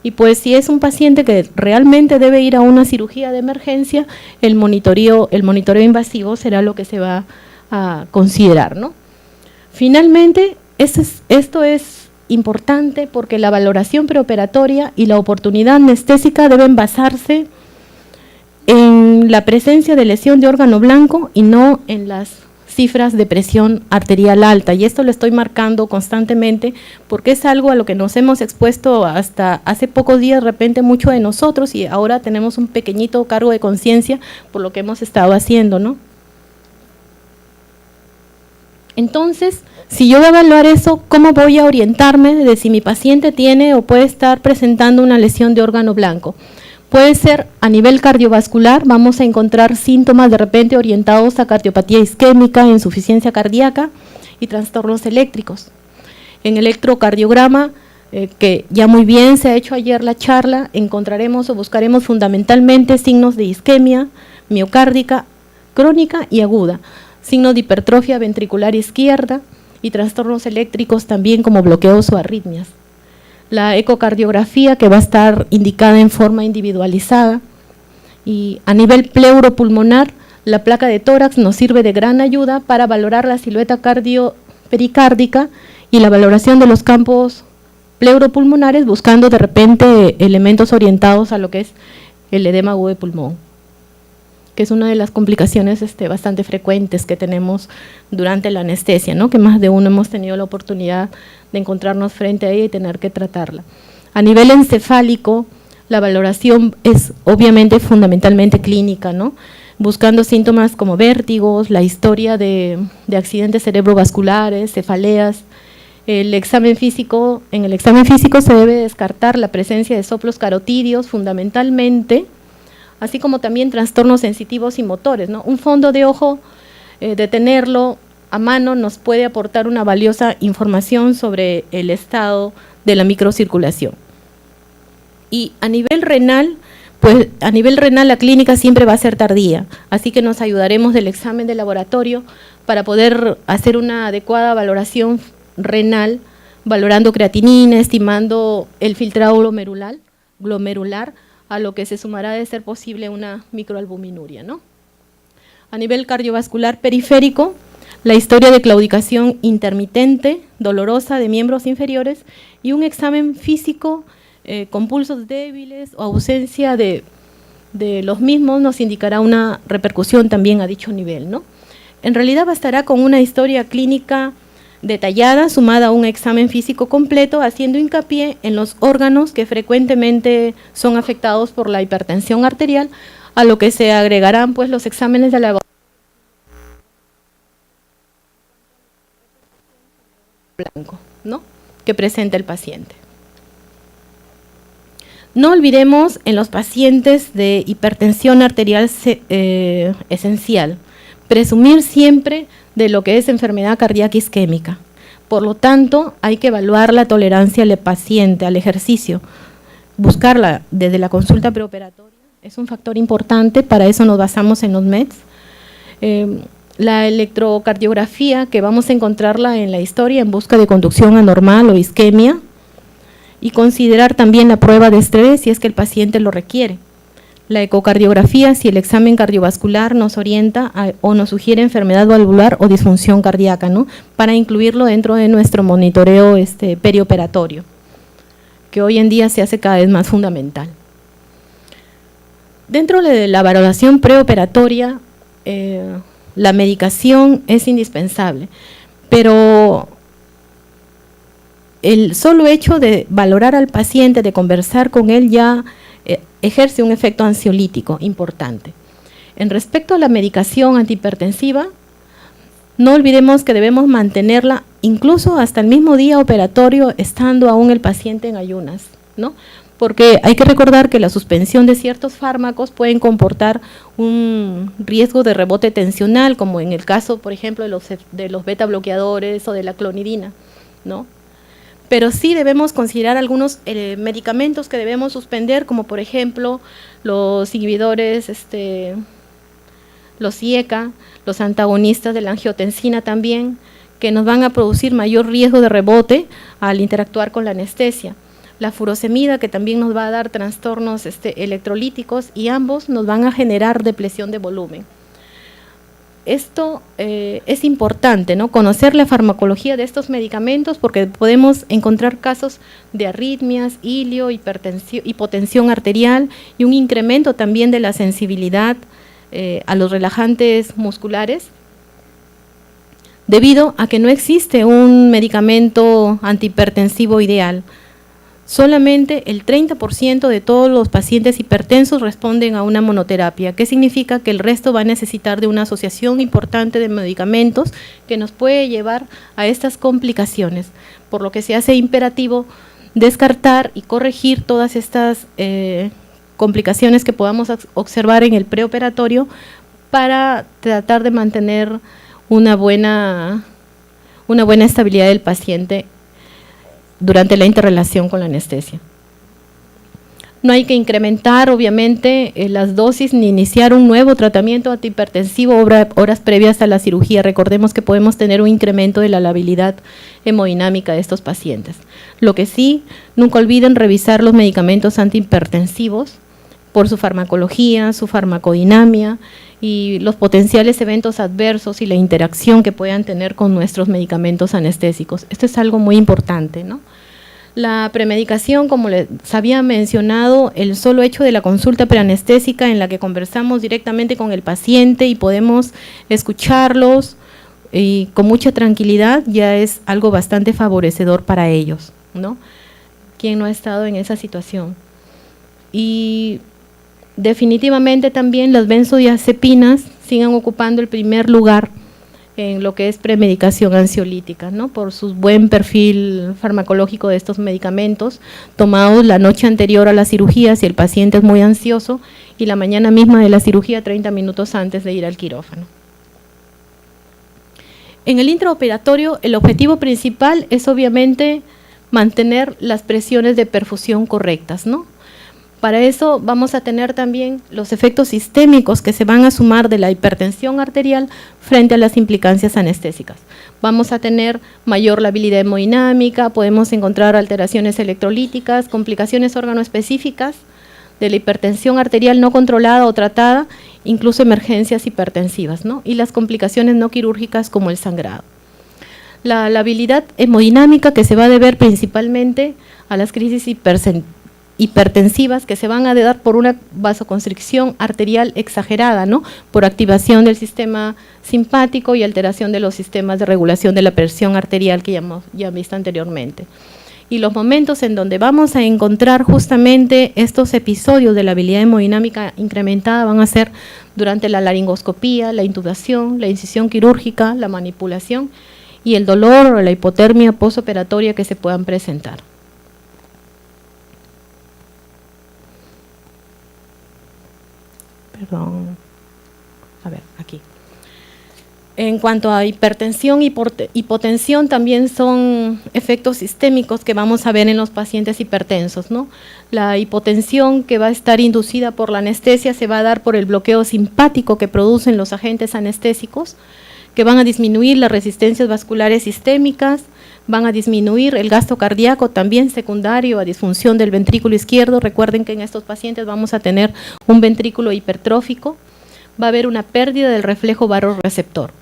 y pues si es un paciente que realmente debe ir a una cirugía de emergencia, el monitoreo invasivo será lo que se va a considerar, ¿no? Finalmente, esto es importante porque la valoración preoperatoria y la oportunidad anestésica deben basarse en la presencia de lesión de órgano blanco y no en las cifras de presión arterial alta. Y esto lo estoy marcando constantemente porque es algo a lo que nos hemos expuesto hasta hace pocos días, de repente mucho de nosotros, y ahora tenemos un pequeñito cargo de conciencia por lo que hemos estado haciendo, ¿no? Entonces, si yo voy a evaluar eso, ¿cómo voy a orientarme de si mi paciente tiene o puede estar presentando una lesión de órgano blanco? Puede ser a nivel cardiovascular, vamos a encontrar síntomas de repente orientados a cardiopatía isquémica, insuficiencia cardíaca y trastornos eléctricos. En electrocardiograma, que ya muy bien se ha hecho ayer la charla, encontraremos o buscaremos fundamentalmente signos de isquemia miocárdica crónica y aguda, signos de hipertrofia ventricular izquierda y trastornos eléctricos también como bloqueos o arritmias. La ecocardiografía, que va a estar indicada en forma individualizada, y a nivel pleuropulmonar, la placa de tórax nos sirve de gran ayuda para valorar la silueta cardiopericárdica y la valoración de los campos pleuropulmonares, buscando de repente elementos orientados a lo que es el edema agudo de pulmón, que es una de las complicaciones bastante frecuentes que tenemos durante la anestesia, ¿no? Que más de uno hemos tenido la oportunidad de encontrarnos frente a ella y tener que tratarla. A nivel encefálico, la valoración es obviamente fundamentalmente clínica, ¿no? Buscando síntomas como vértigos, la historia de accidentes cerebrovasculares, cefaleas. En el examen físico se debe descartar la presencia de soplos carotídeos fundamentalmente, así como también trastornos sensitivos y motores, ¿no? Un fondo de ojo, de tenerlo a mano, nos puede aportar una valiosa información sobre el estado de la microcirculación. Y a nivel renal, pues a nivel renal la clínica siempre va a ser tardía, así que nos ayudaremos del examen de laboratorio para poder hacer una adecuada valoración renal, valorando creatinina, estimando el filtrado glomerular, a lo que se sumará de ser posible una microalbuminuria, ¿no? A nivel cardiovascular periférico, la historia de claudicación intermitente, dolorosa de miembros inferiores y un examen físico con pulsos débiles o ausencia de los mismos nos indicará una repercusión también a dicho nivel, ¿no? En realidad bastará con una historia clínica detallada sumada a un examen físico completo, haciendo hincapié en los órganos que frecuentemente son afectados por la hipertensión arterial, a lo que se agregarán pues los exámenes de la blanco, ¿no?, que presenta el paciente. No olvidemos en los pacientes de hipertensión arterial esencial, presumir siempre de lo que es enfermedad cardíaca isquémica. Por lo tanto, hay que evaluar la tolerancia del paciente al ejercicio, buscarla desde la consulta preoperatoria, es un factor importante, para eso nos basamos en los METs. La electrocardiografía, que vamos a encontrarla en la historia en busca de conducción anormal o isquemia, y considerar también la prueba de estrés si es que el paciente lo requiere. La ecocardiografía, si el examen cardiovascular nos orienta o nos sugiere enfermedad valvular o disfunción cardíaca, ¿no?, para incluirlo dentro de nuestro monitoreo perioperatorio, que hoy en día se hace cada vez más fundamental. Dentro de la valoración preoperatoria, la medicación es indispensable, pero el solo hecho de valorar al paciente, de conversar con él, ya ejerce un efecto ansiolítico importante. En respecto a la medicación antihipertensiva, no olvidemos que debemos mantenerla incluso hasta el mismo día operatorio, estando aún el paciente en ayunas, ¿no?, porque hay que recordar que la suspensión de ciertos fármacos pueden comportar un riesgo de rebote tensional, como en el caso, por ejemplo, de los beta bloqueadores o de la clonidina, ¿no? Pero sí debemos considerar algunos medicamentos que debemos suspender, como por ejemplo los inhibidores, los IECA, los antagonistas de la angiotensina también, que nos van a producir mayor riesgo de rebote al interactuar con la anestesia. La furosemida, que también nos va a dar trastornos electrolíticos, y ambos nos van a generar depresión de volumen. Esto es importante, ¿no?, conocer la farmacología de estos medicamentos, porque podemos encontrar casos de arritmias, hilio, hipotensión arterial y un incremento también de la sensibilidad a los relajantes musculares, debido a que no existe un medicamento antihipertensivo ideal. Solamente el 30% de todos los pacientes hipertensos responden a una monoterapia, que significa que el resto va a necesitar de una asociación importante de medicamentos que nos puede llevar a estas complicaciones, por lo que se hace imperativo descartar y corregir todas estas complicaciones que podamos observar en el preoperatorio, para tratar de mantener una buena estabilidad del paciente durante la interrelación con la anestesia. No hay que incrementar, obviamente, las dosis ni iniciar un nuevo tratamiento antihipertensivo horas previas a la cirugía. Recordemos que podemos tener un incremento de la labilidad hemodinámica de estos pacientes. Lo que sí, nunca olviden revisar los medicamentos antihipertensivos por su farmacología, su farmacodinamia y los potenciales eventos adversos y la interacción que puedan tener con nuestros medicamentos anestésicos. Esto es algo muy importante, ¿no? La premedicación, como les había mencionado, el solo hecho de la consulta preanestésica, en la que conversamos directamente con el paciente y podemos escucharlos y con mucha tranquilidad, ya es algo bastante favorecedor para ellos, ¿no? ¿Quién no ha estado en esa situación? Y definitivamente también las benzodiazepinas sigan ocupando el primer lugar en lo que es premedicación ansiolítica, ¿no?, por su buen perfil farmacológico de estos medicamentos, tomados la noche anterior a la cirugía si el paciente es muy ansioso, y la mañana misma de la cirugía, 30 minutos antes de ir al quirófano. En el intraoperatorio, el objetivo principal es obviamente mantener las presiones de perfusión correctas, ¿no?, Para eso vamos a tener también los efectos sistémicos que se van a sumar de la hipertensión arterial frente a las implicancias anestésicas. Vamos a tener mayor labilidad hemodinámica, podemos encontrar alteraciones electrolíticas, complicaciones órganoespecíficas de la hipertensión arterial no controlada o tratada, incluso emergencias hipertensivas, ¿no? Y las complicaciones no quirúrgicas como el sangrado. La labilidad hemodinámica que se va a deber principalmente a las crisis hipertensivas que se van a dar por una vasoconstricción arterial exagerada, ¿no? Por activación del sistema simpático y alteración de los sistemas de regulación de la presión arterial que ya visto anteriormente. Y los momentos en donde vamos a encontrar justamente estos episodios de labilidad hemodinámica incrementada van a ser durante la laringoscopía, la intubación, la incisión quirúrgica, la manipulación y el dolor o la hipotermia postoperatoria que se puedan presentar. Perdón, a ver, aquí. En cuanto a hipertensión y hipotensión, también son efectos sistémicos que vamos a ver en los pacientes hipertensos, ¿no? La hipotensión que va a estar inducida por la anestesia se va a dar por el bloqueo simpático que producen los agentes anestésicos, que van a disminuir las resistencias vasculares sistémicas, van a disminuir el gasto cardíaco también secundario a disfunción del ventrículo izquierdo. Recuerden que en estos pacientes vamos a tener un ventrículo hipertrófico, va a haber una pérdida del reflejo barorreceptor.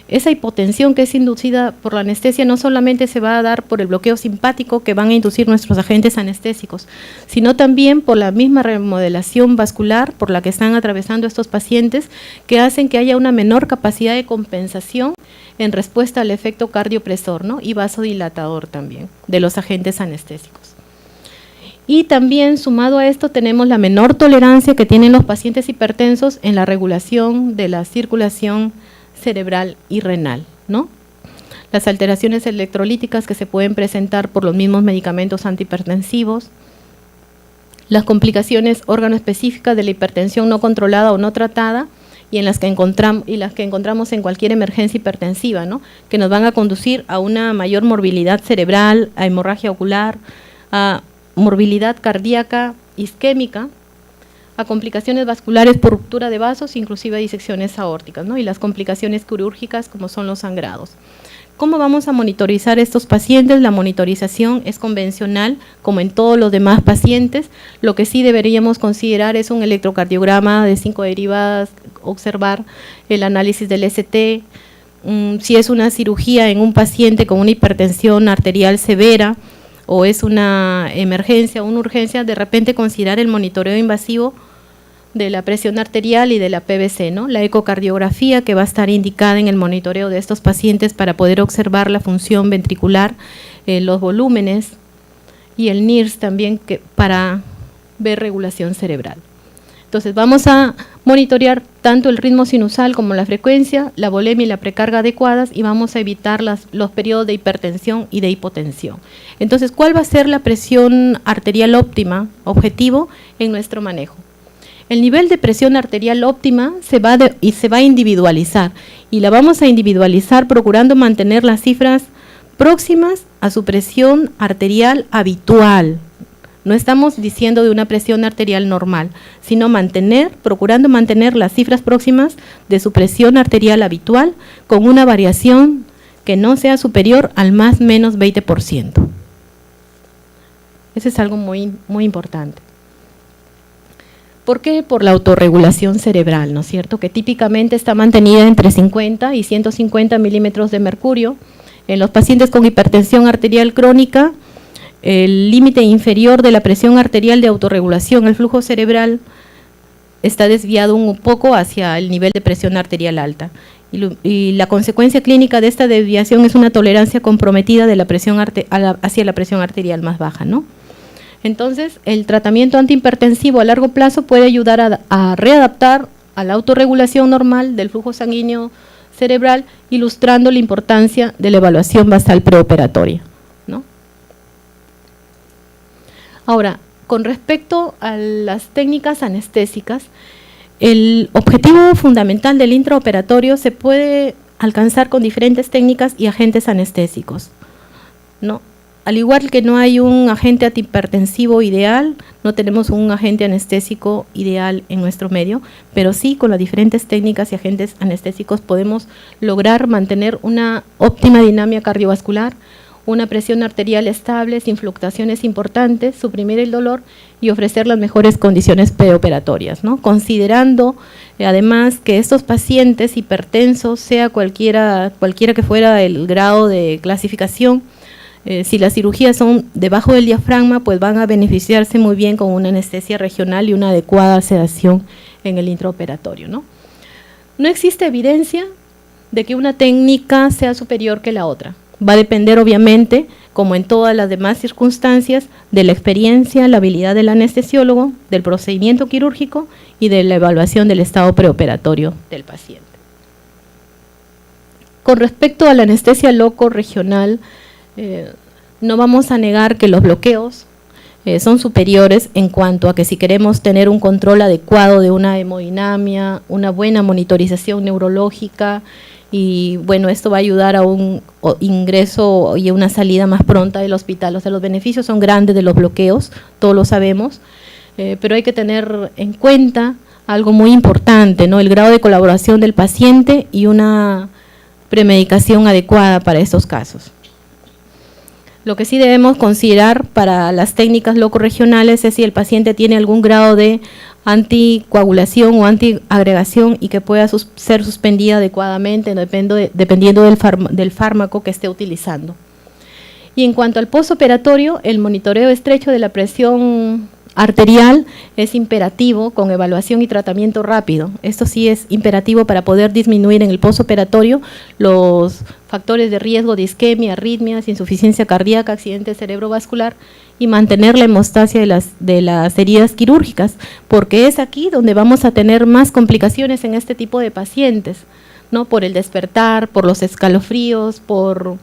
Esa hipotensión que es inducida por la anestesia no solamente se va a dar por el bloqueo simpático que van a inducir nuestros agentes anestésicos, sino también por la misma remodelación vascular por la que están atravesando estos pacientes, que hacen que haya una menor capacidad de compensación en respuesta al efecto cardiopresor, ¿no? Y vasodilatador también de los agentes anestésicos. Y también sumado a esto tenemos la menor tolerancia que tienen los pacientes hipertensos en la regulación de la circulación cerebral y renal, ¿no? Las alteraciones electrolíticas que se pueden presentar por los mismos medicamentos antihipertensivos, las complicaciones órganoespecíficas de la hipertensión no controlada o no tratada y en las que encontramos en cualquier emergencia hipertensiva, ¿no? Que nos van a conducir a una mayor morbilidad cerebral, a hemorragia ocular, a morbilidad cardíaca isquémica, a complicaciones vasculares por ruptura de vasos, inclusive a disecciones aórticas, ¿no? Y las complicaciones quirúrgicas como son los sangrados. ¿Cómo vamos a monitorizar estos pacientes? La monitorización es convencional, como en todos los demás pacientes. Lo que sí deberíamos considerar es un electrocardiograma de 5 derivadas, observar el análisis del ST, si es una cirugía en un paciente con una hipertensión arterial severa, o es una emergencia o una urgencia, de repente considerar el monitoreo invasivo de la presión arterial y de la PVC, ¿no? La ecocardiografía que va a estar indicada en el monitoreo de estos pacientes para poder observar la función ventricular, los volúmenes y el NIRS también para ver regulación cerebral. Entonces vamos a monitorear tanto el ritmo sinusal como la frecuencia, la volemia y la precarga adecuadas y vamos a evitar los periodos de hipertensión y de hipotensión. Entonces, ¿cuál va a ser la presión arterial óptima, objetivo, en nuestro manejo? El nivel de presión arterial óptima se va a individualizar y la vamos a individualizar procurando mantener las cifras próximas a su presión arterial habitual. No estamos diciendo de una presión arterial normal, sino procurando mantener las cifras próximas de su presión arterial habitual con una variación que no sea superior al más menos 20%. Eso es algo muy, muy importante. ¿Por qué? Por la autorregulación cerebral, ¿no es cierto? Que típicamente está mantenida entre 50 y 150 milímetros de mercurio. En los pacientes con hipertensión arterial crónica, el límite inferior de la presión arterial de autorregulación, el flujo cerebral, está desviado un poco hacia el nivel de presión arterial alta. Y la consecuencia clínica de esta desviación es una tolerancia comprometida de la presión hacia la presión arterial más baja, ¿no? Entonces, el tratamiento antihipertensivo a largo plazo puede ayudar a readaptar a la autorregulación normal del flujo sanguíneo cerebral, ilustrando la importancia de la evaluación basal preoperatoria, ¿no? Ahora, con respecto a las técnicas anestésicas, el objetivo fundamental del intraoperatorio se puede alcanzar con diferentes técnicas y agentes anestésicos, ¿no? al igual que no hay un agente antihipertensivo ideal, no tenemos un agente anestésico ideal en nuestro medio, pero sí con las diferentes técnicas y agentes anestésicos podemos lograr mantener una óptima dinámica cardiovascular, una presión arterial estable, sin fluctuaciones importantes, suprimir el dolor y ofrecer las mejores condiciones preoperatorias, ¿no? Considerando además que estos pacientes hipertensos, sea cualquiera que fuera el grado de clasificación, si las cirugías son debajo del diafragma, pues van a beneficiarse muy bien con una anestesia regional y una adecuada sedación en el intraoperatorio, ¿no? No existe evidencia de que una técnica sea superior que la otra. Va a depender, obviamente, como en todas las demás circunstancias, de la experiencia, la habilidad del anestesiólogo, del procedimiento quirúrgico y de la evaluación del estado preoperatorio del paciente. Con respecto a la anestesia loco regional, no vamos a negar que los bloqueos son superiores en cuanto a que si queremos tener un control adecuado de una hemodinamia, una buena monitorización neurológica, y bueno, esto va a ayudar a un ingreso y a una salida más pronta del hospital. O sea, los beneficios son grandes de los bloqueos, todos lo sabemos, pero hay que tener en cuenta algo muy importante, ¿no? El grado de colaboración del paciente y una premedicación adecuada para estos casos. Lo que sí debemos considerar para las técnicas locorregionales es si el paciente tiene algún grado de anticoagulación o antiagregación y que pueda ser suspendida adecuadamente dependiendo del fármaco que esté utilizando. Y en cuanto al postoperatorio, el monitoreo estrecho de la presión arterial es imperativo con evaluación y tratamiento rápido. Esto sí es imperativo para poder disminuir en el postoperatorio los factores de riesgo de isquemia, arritmias, insuficiencia cardíaca, accidente cerebrovascular y mantener la hemostasia de las heridas quirúrgicas, porque es aquí donde vamos a tener más complicaciones en este tipo de pacientes, ¿no? Por el despertar, por los escalofríos, por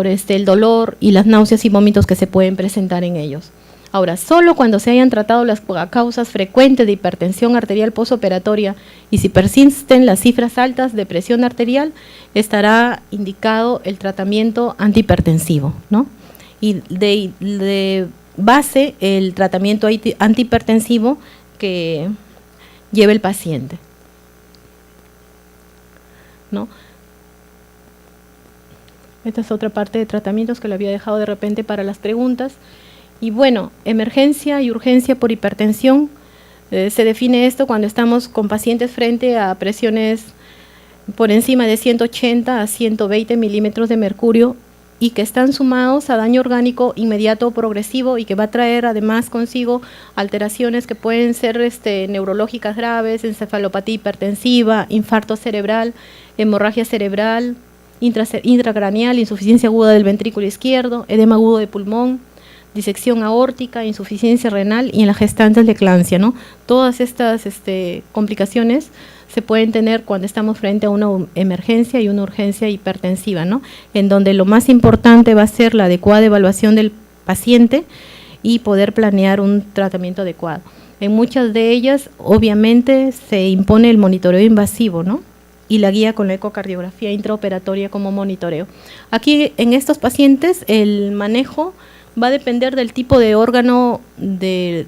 el dolor y las náuseas y vómitos que se pueden presentar en ellos. Ahora, solo cuando se hayan tratado las causas frecuentes de hipertensión arterial postoperatoria y si persisten las cifras altas de presión arterial, estará indicado el tratamiento antihipertensivo, ¿no? Y de base el tratamiento antihipertensivo que lleve el paciente, ¿no? Esta es otra parte de tratamientos que lo había dejado de repente para las preguntas. Y bueno, emergencia y urgencia por hipertensión, se define esto cuando estamos con pacientes frente a presiones por encima de 180 a 120 milímetros de mercurio y que están sumados a daño orgánico inmediato o progresivo y que va a traer además consigo alteraciones que pueden ser neurológicas graves, encefalopatía hipertensiva, infarto cerebral, hemorragia cerebral, intracraneal, insuficiencia aguda del ventrículo izquierdo, edema agudo de pulmón, disección aórtica, insuficiencia renal y en la gestante de eclampsia, ¿no? Todas estas complicaciones se pueden tener cuando estamos frente a una emergencia y una urgencia hipertensiva, ¿no? En donde lo más importante va a ser la adecuada evaluación del paciente y poder planear un tratamiento adecuado. En muchas de ellas, obviamente, se impone el monitoreo invasivo, ¿no? Y la guía con la ecocardiografía intraoperatoria como monitoreo. Aquí, en estos pacientes, el manejo va a depender del tipo de órgano de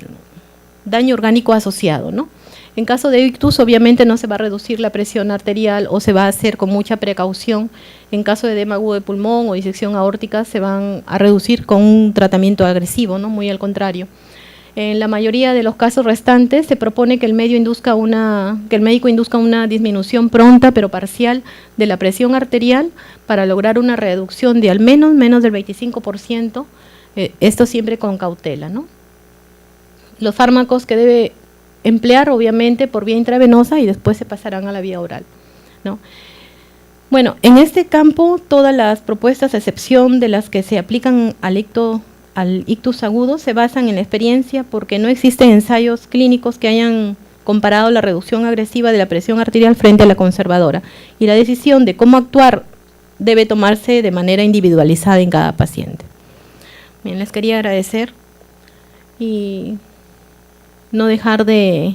daño orgánico asociado, ¿no? En caso de ictus, obviamente no se va a reducir la presión arterial o se va a hacer con mucha precaución. En caso de edema agudo de pulmón o disección aórtica, se van a reducir con un tratamiento agresivo, ¿no? Muy al contrario. En la mayoría de los casos restantes se propone que el médico induzca una disminución pronta pero parcial de la presión arterial para lograr una reducción de al menos del 25%. Esto siempre con cautela, ¿no? Los fármacos que debe emplear, obviamente, por vía intravenosa y después se pasarán a la vía oral, ¿no? Bueno, en este campo, todas las propuestas, a excepción de las que se aplican al ictus agudo, se basan en la experiencia porque no existen ensayos clínicos que hayan comparado la reducción agresiva de la presión arterial frente a la conservadora. Y la decisión de cómo actuar debe tomarse de manera individualizada en cada paciente. Bien, les quería agradecer y no dejar de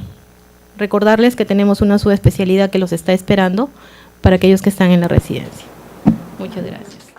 recordarles que tenemos una subespecialidad que los está esperando para aquellos que están en la residencia. Muchas gracias.